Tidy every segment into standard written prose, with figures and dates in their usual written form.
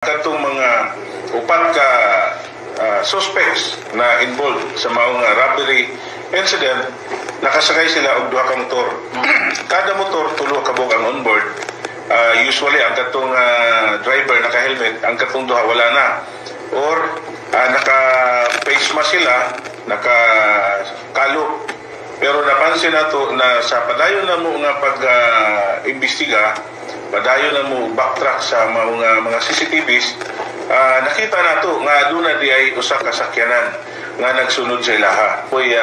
Katong mga upat ka suspects na involved sa maong robbery incident, nakasakay sila og duha ka motor. Kada motor tulo ka bug ang onboard. Usually ang katong driver naka-helmet, ang katong duha wala na. Or naka-face mask sila, naka-kalo. Pero napansin nato na sa padayon na mo nga pag-imbestiga, padayon na mo backtrack sa mga CCTVs, nakita nato nga aduna di ay usa ka sakyanan nga nagsunod sa ilaha. Koy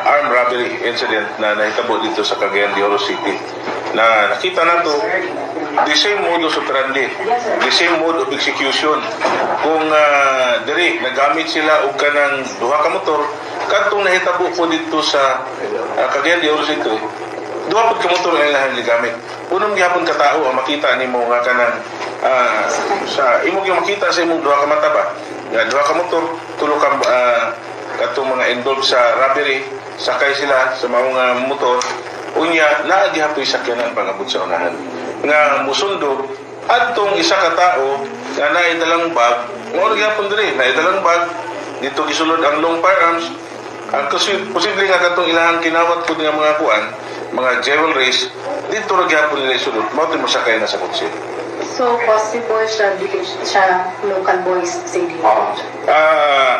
armed robbery incident na nahitabo dito sa Cagayan de Oro City. Na nakita nato the same modus operandi, the same mode of execution. Kung diri nagamit sila og kanang duha ka motor, kadtong nahitabo ko dito sa Cagayan de Oro City, duha pud ka motor ang ilang gigamit. Unong gyapon ka tao ang makita nimo nga kanang sa imo gyud makita sa imong duha ka mata ba. Duha ka motor, tulo ka katong mga involved sa robbery, sakay sila sa mga motor. Unya naa gihapoy sakyanan pangabot sa unahan. Nga musundo adtong isa ka tao nga naay dalang bag, mo gyapon diri, naay dalang bag dito gisulod ang long firearms. Ang posible nga katong ilang kinawat pud nga mga kuan, mga jewelries, dito ra gyapon nila isulod. Mao ti mosakay na sa kotse. So possible siya local boys city.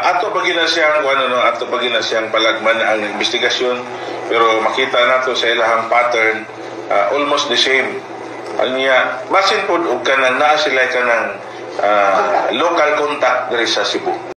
Ato pagina siyang ato pagina siyang palagman ang investigasyon, pero makita nato sa ilahang pattern almost the same. Anya basin pod og kanang naa sila kanang local contact diri sa Cebu.